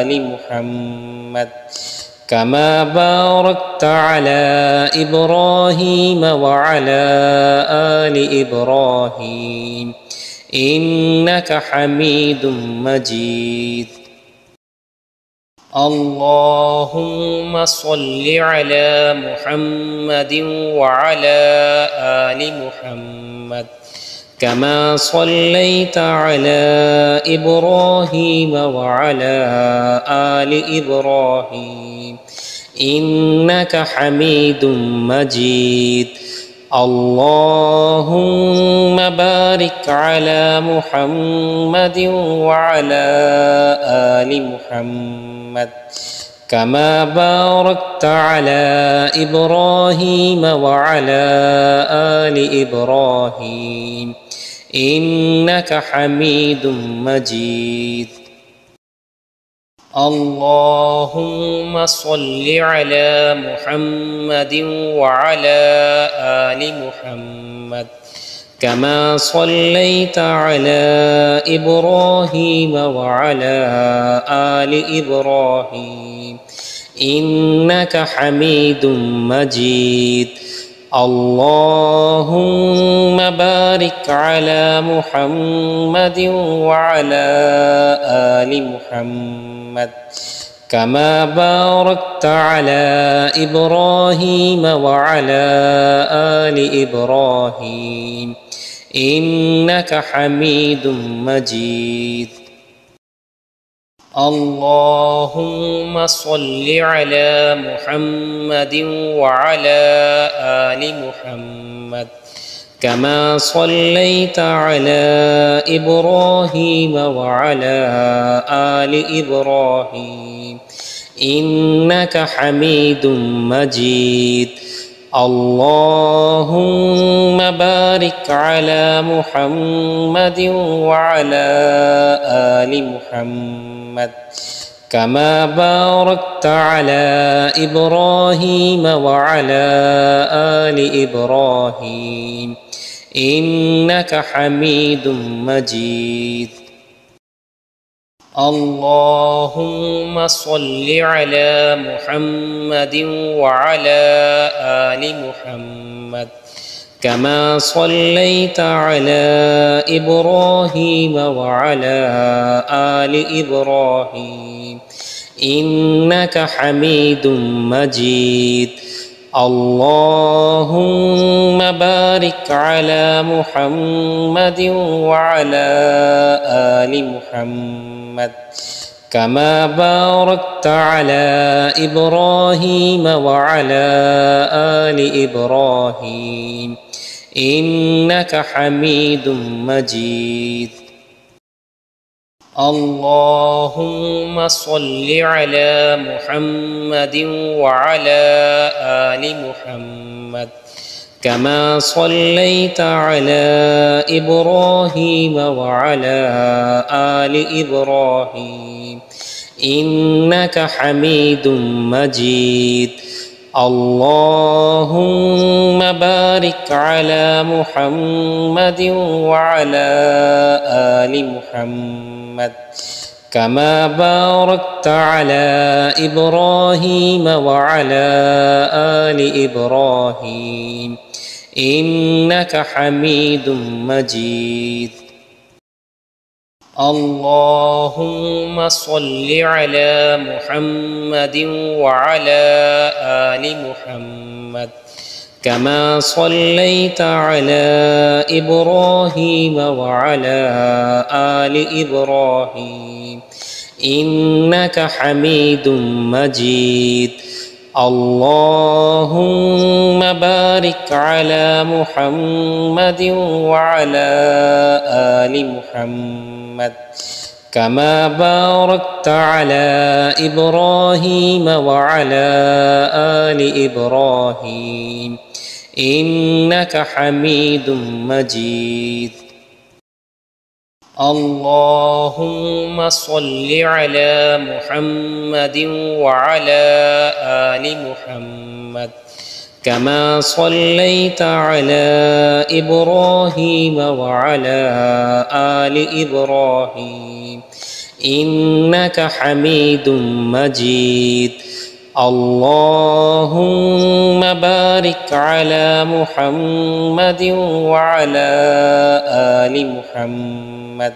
آل محمد كما باركت على إبراهيم وعلى آل إبراهيم إنك حميد مجيد. اللهم صل على محمد وعلى آل محمد كما صليت على إبراهيم وعلى آل إبراهيم إنك حميد مجيد. اللهم بارك على محمد وعلى آل محمد كما باركت على إبراهيم وعلى آل إبراهيم إنك حميد مجيد. اللهم صل على محمد وعلى آل محمد كما صليت على إبراهيم وعلى آل إبراهيم إنك حميد مجيد. اللهم بارك على محمد وعلى آل محمد كما باركت على إبراهيم وعلى آل إبراهيم إنك حميد مجيد. اللهم صل على محمد وعلى آل محمد كما صليت على إبراهيم وعلى آل إبراهيم إنك حميد مجيد. اللهم بارك على محمد وعلى آل محمد كما باركت على إبراهيم وعلى آل إبراهيم إنك حميد مجيد. اللهم صل على محمد وعلى آل محمد كما صليت على إبراهيم وعلى آل إبراهيم إنك حميد مجيد. اللهم بارك على محمد وعلى آل محمد كما باركت على إبراهيم وعلى آل إبراهيم إنك حميد مجيد. اللهم صل على محمد وعلى آل محمد كما صليت على إبراهيم وعلى آل إبراهيم إنك حميد مجيد. اللهم بارك على محمد وعلى آل محمد كما باركت على إبراهيم وعلى آل إبراهيم إنك حميد مجيد. اللهم صل على محمد وعلى آل محمد كما صليت على إبراهيم وعلى آل إبراهيم إنك حميد مجيد. اللهم بارك على محمد وعلى آل محمد كما باركت على إبراهيم وعلى آل إبراهيم إنك حميد مجيد. اللهم صل على محمد وعلى آل محمد كما صليت على إبراهيم وعلى آل إبراهيم إنك حميد مجيد. اللهم بارك على محمد وعلى آل محمد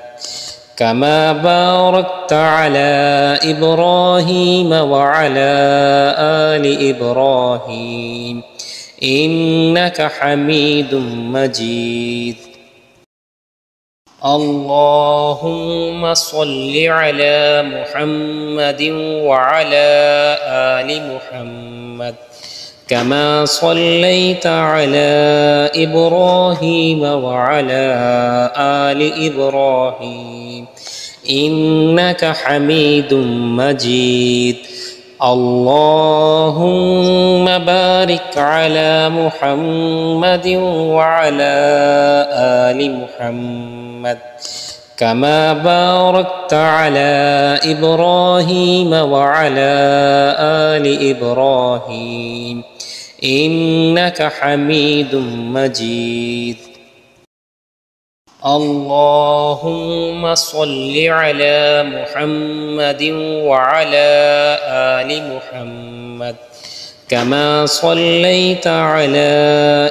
كما باركت على إبراهيم وعلى آل إبراهيم إنك حميد مجيد. اللهم صل على محمد وعلى آل محمد كما صليت على إبراهيم وعلى آل إبراهيم إنك حميد مجيد. اللهم بارك على محمد وعلى آل محمد كما باركت على إبراهيم وعلى آل إبراهيم إنك حميد مجيد. اللهم صل على محمد وعلى آل محمد كما صليت على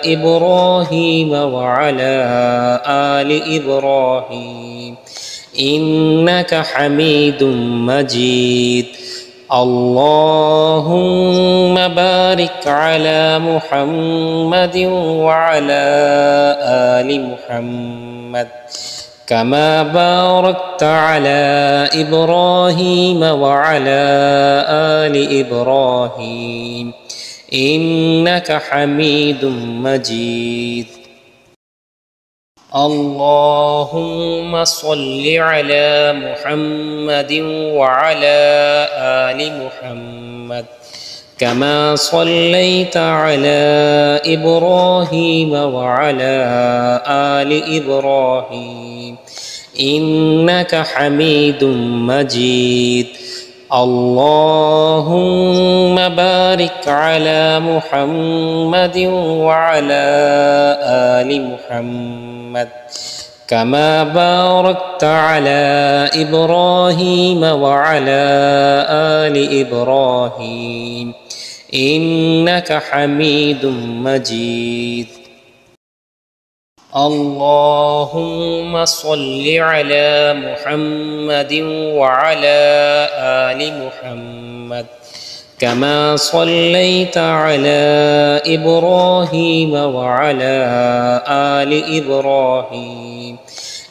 إبراهيم وعلى آل إبراهيم إنك حميد مجيد. اللهم بارك على محمد وعلى آل محمد كما باركت على إبراهيم وعلى آل إبراهيم إنك حميد مجيد. اللهم صل على محمد وعلى آل محمد كما صليت على إبراهيم وعلى آل إبراهيم إنك حميد مجيد. اللهم بارك على محمد وعلى آل محمد كما باركت على إبراهيم وعلى آل إبراهيم إنك حميد مجيد. اللهم صل على محمد وعلى آل محمد كما صليت على إبراهيم وعلى آل إبراهيم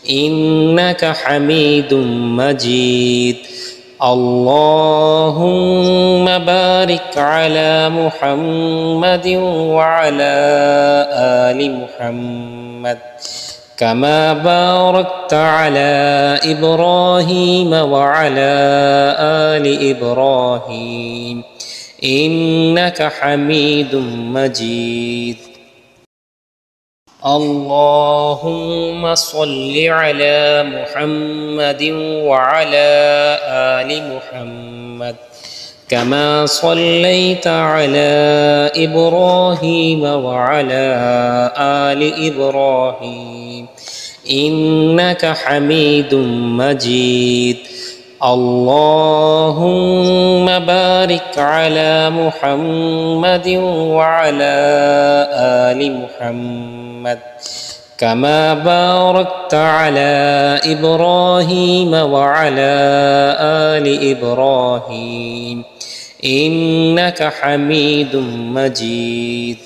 إنك حميد مجيد. اللهم بارك على محمد وعلى آل محمد كما باركت على إبراهيم وعلى آل إبراهيم إنك حميد مجيد. اللهم صل على محمد وعلى آل محمد كما صليت على إبراهيم وعلى آل إبراهيم إنك حميد مجيد. اللهم بارك على محمد وعلى آل محمد كما باركت على إبراهيم وعلى آل إبراهيم إنك حميد مجيد.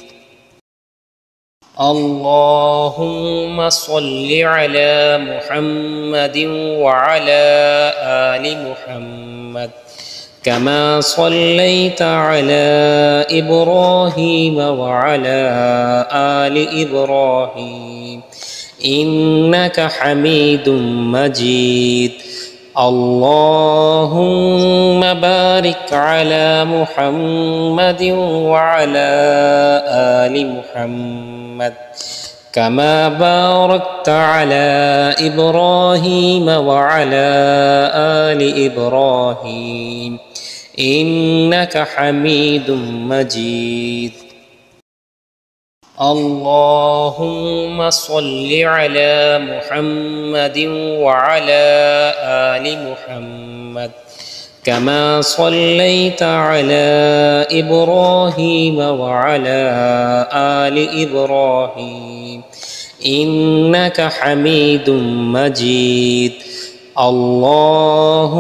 اللهم صل على محمد وعلى آل محمد كما صليت على إبراهيم وعلى آل إبراهيم إنك حميد مجيد. اللهم بارك على محمد وعلى آل محمد كما باركت على إبراهيم وعلى آل إبراهيم إنك حميد مجيد. اللهم صل على محمد وعلى آل محمد كما صليت على إبراهيم وعلى آل إبراهيم إنك حميد مجيد. اللهم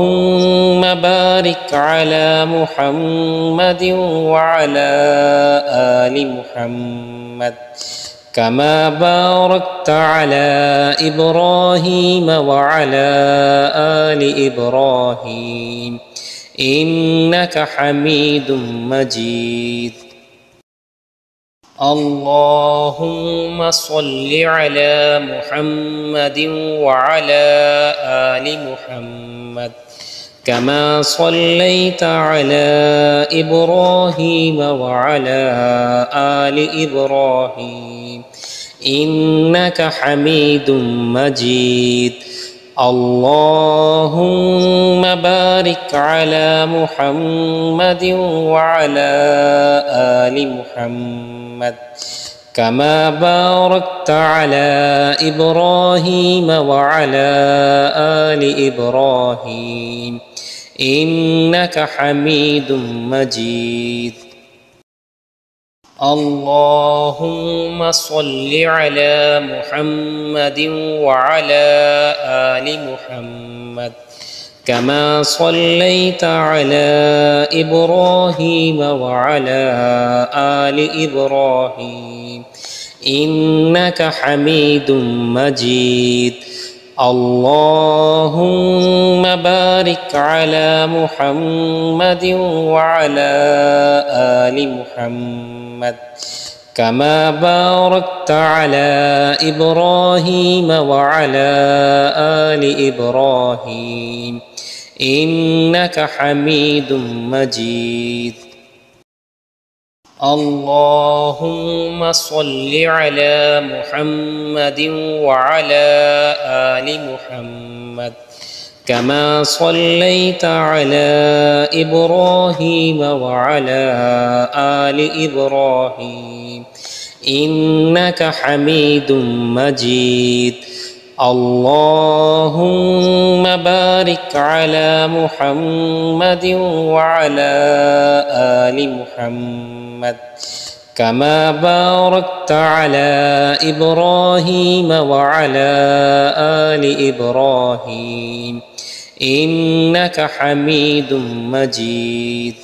بارك على محمد وعلى آل محمد كما باركت على إبراهيم وعلى آل إبراهيم إنك حميد مجيد. اللهم صل على محمد وعلى آل محمد كما صليت على إبراهيم وعلى آل إبراهيم إنك حميد مجيد. اللهم بارك على محمد وعلى آل محمد كما باركت على إبراهيم وعلى آل إبراهيم إنك حميد مجيد. اللهم صل على محمد وعلى آل محمد كما صليت على إبراهيم وعلى آل إبراهيم إنك حميد مجيد. اللهم بارك على محمد وعلى آل محمد كما باركت على إبراهيم وعلى آل إبراهيم إنك حميد مجيد. اللهم صل على محمد وعلى آل محمد كما صليت على إبراهيم وعلى آل إبراهيم إنك حميد مجيد. اللهم بارك على محمد وعلى آل محمد كما باركت على إبراهيم وعلى آل إبراهيم إنك حميد مجيد.